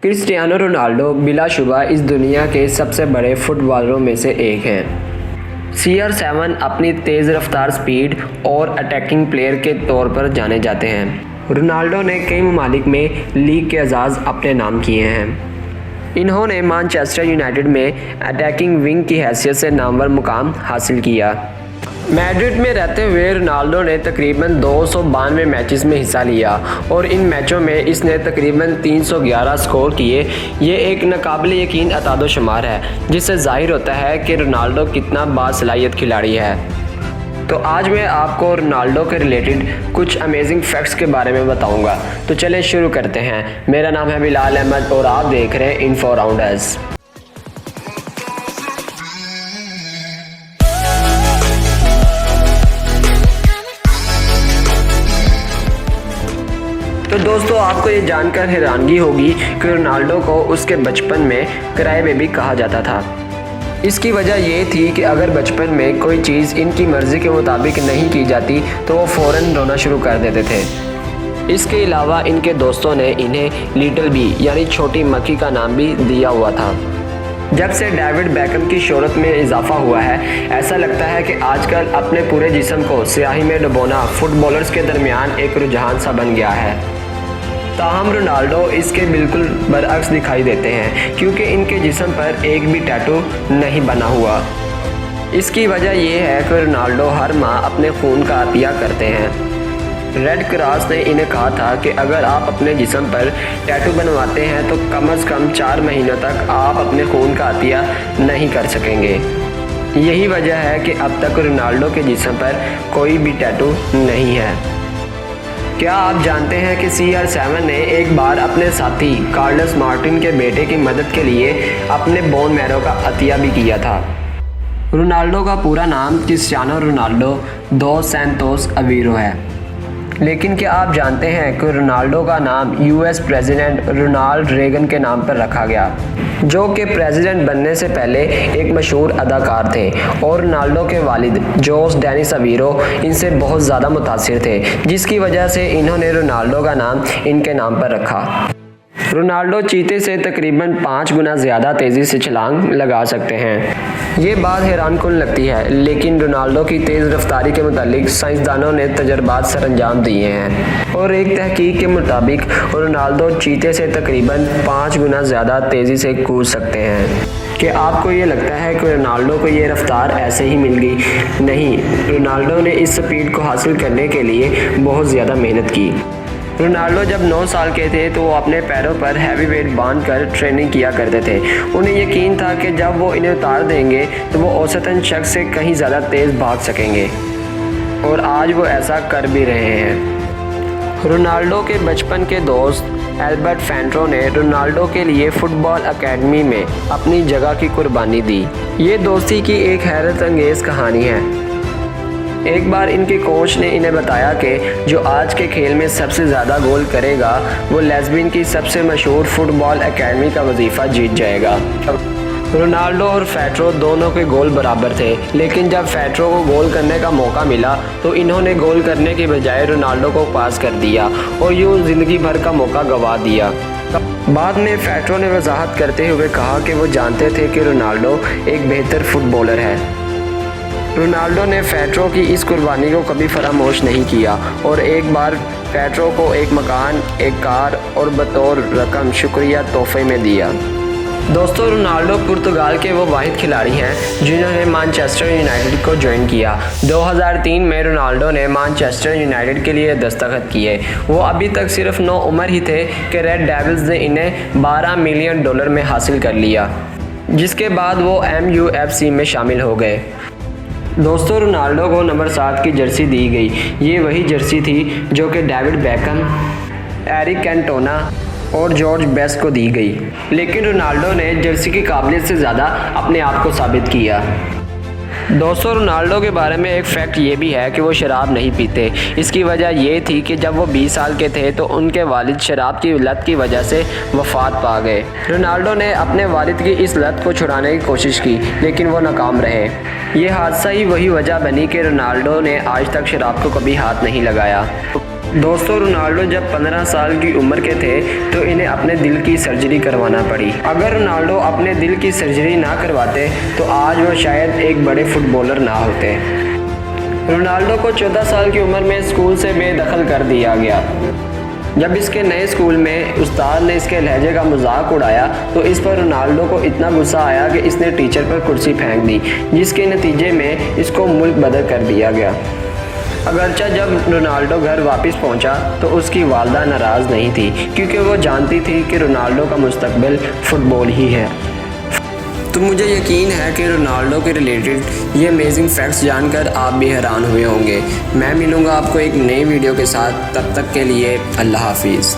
Cristiano Ronaldo बिलाशुबा इस दुनिया के सबसे बड़े फुटबॉलरों में से एक हैं। CR7 अपनी तेज़ रफ्तार स्पीड और अटैकिंग प्लेयर के तौर पर जाने जाते हैं। रोनाल्डो ने कई ममालिक में लीग के एजाज़ अपने नाम किए हैं। इन्होंने मैनचेस्टर यूनाइटेड में अटैकिंग विंग की हैसियत से नामवर मुकाम हासिल किया। मैड्रिड में रहते हुए रोनाल्डो ने तकरीबन 292 मैचेस में हिस्सा लिया और इन मैचों में इसने तकरीबन 311 स्कोर किए। ये एक नाकाबिल यकीन अतादोशुमार है, जिससे जाहिर होता है कि रोनाल्डो कितना बासलाहियत खिलाड़ी है। तो आज मैं आपको रोनाल्डो के रिलेटेड कुछ अमेजिंग फैक्ट्स के बारे में बताऊंगा। तो चलें शुरू करते हैं। मेरा नाम है बिलाल अहमद और आप देख रहे हैं इन्फो अराउंड अस। तो दोस्तों, आपको ये जानकर हैरानगी होगी कि रोनाल्डो को उसके बचपन में क्राई बेबी कहा जाता था। इसकी वजह ये थी कि अगर बचपन में कोई चीज़ इनकी मर्ज़ी के मुताबिक नहीं की जाती तो वो फ़ौरन रोना शुरू कर देते थे। इसके अलावा इनके दोस्तों ने इन्हें लिटिल बी यानी छोटी मक्खी का नाम भी दिया हुआ था। जब से डेविड बेकहम की शोहरत में इजाफा हुआ है, ऐसा लगता है कि आजकल अपने पूरे जिस्म को स्याही में डुबोना फुटबॉलर्स के दरमियान एक रुझान सा बन गया है। ताहम रोनाल्डो इसके बिल्कुल बरअक्स दिखाई देते हैं, क्योंकि इनके जिस्म पर एक भी टैटू नहीं बना हुआ। इसकी वजह यह है कि रोनाल्डो हर माह अपने खून का अतिया करते हैं। रेड क्रॉस ने इन्हें कहा था कि अगर आप अपने जिस्म पर टैटू बनवाते हैं तो कम से कम 4 महीनों तक आप अपने खून का अतिया नहीं कर सकेंगे। यही वजह है कि अब तक रोनाल्डो के जिस्म पर कोई भी टैटू नहीं है। क्या आप जानते हैं कि CR7 ने एक बार अपने साथी कार्लोस मार्टिन के बेटे की मदद के लिए अपने बोन मैरो का अतिया भी किया था। रोनाल्डो का पूरा नाम Cristiano Ronaldo dos Santos Aveiro है, लेकिन क्या आप जानते हैं कि रोनाल्डो का नाम US प्रेसिडेंट रोनाल्ड रेगन के नाम पर रखा गया, जो कि प्रेसिडेंट बनने से पहले एक मशहूर अदाकार थे और रोनाल्डो के वालिद जोस डेनिस अवीरो इनसे बहुत ज़्यादा मुतासिर थे, जिसकी वजह से इन्होंने रोनाल्डो का नाम इनके नाम पर रखा। रोनाल्डो चीते से तकरीबन 5 गुना ज़्यादा तेज़ी से छलांग लगा सकते हैं। ये बात हैरानकुन लगती है, लेकिन रोनाल्डो की तेज़ रफ्तारी के मुतालिक साइंसदानों ने तजर्बात सरअंजाम दिए हैं और एक तहकीक के मुताबिक रोनाल्डो चीते से तकरीबन 5 गुना ज़्यादा तेज़ी से कूद सकते हैं। कि आपको ये लगता है कि रोनाल्डो को ये रफ्तार ऐसे ही मिल गई? नहीं, रोनाल्डो ने इस स्पीड को हासिल करने के लिए बहुत ज़्यादा मेहनत की। रोनाल्डो जब 9 साल के थे तो वो अपने पैरों पर हैवी वेट बांध कर ट्रेनिंग किया करते थे। उन्हें यकीन था कि जब वो इन्हें उतार देंगे तो वो औसतन शख्स से कहीं ज़्यादा तेज़ भाग सकेंगे, और आज वो ऐसा कर भी रहे हैं। रोनाल्डो के बचपन के दोस्त एल्बर्ट फेंट्रो ने रोनाल्डो के लिए फ़ुटबॉल अकेडमी में अपनी जगह की कुर्बानी दी। ये दोस्ती की एक हैरत अंगेज़ कहानी है। एक बार इनके कोच ने इन्हें बताया कि जो आज के खेल में सबसे ज़्यादा गोल करेगा वो लेस्बियन की सबसे मशहूर फुटबॉल एकेडमी का वजीफ़ा जीत जाएगा। रोनाल्डो और फेट्रो दोनों के गोल बराबर थे, लेकिन जब फेट्रो को गोल करने का मौका मिला तो इन्होंने गोल करने के बजाय रोनाल्डो को पास कर दिया और यूँ ज़िंदगी भर का मौका गंवा दिया। बाद में फेट्रो ने वजाहत करते हुए कहा कि वो जानते थे कि रोनाल्डो एक बेहतर फुटबॉलर है। रोनाल्डो ने फेट्रो की इस कुर्बानी को कभी फरामोश नहीं किया और एक बार फेट्रो को एक मकान, एक कार और बतौर रकम शुक्रिया तोहफे में दिया। दोस्तों, रोनाल्डो पुर्तगाल के वो वाहिद खिलाड़ी हैं जिन्होंने मैनचेस्टर यूनाइटेड को ज्वाइन किया। 2003 में रोनाल्डो ने मैनचेस्टर यूनाइटेड के लिए दस्तखत किए। वो अभी तक सिर्फ 9 उम्र ही थे कि रेड डेविल्स ने इन्हें $12 मिलियन में हासिल कर लिया, जिसके बाद वो MUFC में शामिल हो गए। दोस्तों, रोनाल्डो को नंबर 7 की जर्सी दी गई। ये वही जर्सी थी जो कि डेविड बेकहम, एरिक कैंटोना और जॉर्ज बेस्ट को दी गई, लेकिन रोनाल्डो ने जर्सी की काबिलियत से ज़्यादा अपने आप को साबित किया। दोस्तों, रोनाल्डो के बारे में एक फैक्ट ये भी है कि वो शराब नहीं पीते। इसकी वजह ये थी कि जब वो 20 साल के थे तो उनके वालिद शराब की लत की वजह से वफात पा गए। रोनाल्डो ने अपने वालिद की इस लत को छुड़ाने की कोशिश की, लेकिन वो नाकाम रहे। ये हादसा ही वही वजह बनी कि रोनाल्डो ने आज तक शराब को कभी हाथ नहीं लगाया। दोस्तों, रोनाल्डो जब 15 साल की उम्र के थे तो इन्हें अपने दिल की सर्जरी करवाना पड़ी। अगर रोनाल्डो अपने दिल की सर्जरी ना करवाते तो आज वो शायद एक बड़े फुटबॉलर ना होते। रोनाल्डो को 14 साल की उम्र में स्कूल से बेदखल कर दिया गया। जब इसके नए स्कूल में उस्ताद ने इसके लहजे का मजाक उड़ाया तो इस पर रोनाल्डो को इतना गुस्सा आया कि इसने टीचर पर कुर्सी फेंक दी, जिसके नतीजे में इसको मुल्क बदर कर दिया गया। अगरचा जब रोनाल्डो घर वापस पहुंचा तो उसकी वालदा नाराज़ नहीं थी, क्योंकि वो जानती थी कि रोनाल्डो का मुस्तकबिल फ़ुटबॉल ही है। तो मुझे यकीन है कि रोनाल्डो के रिलेटेड ये अमेजिंग फैक्ट्स जानकर आप भी हैरान हुए होंगे। मैं मिलूँगा आपको एक नई वीडियो के साथ, तब तक के लिए अल्लाह हाफिज़।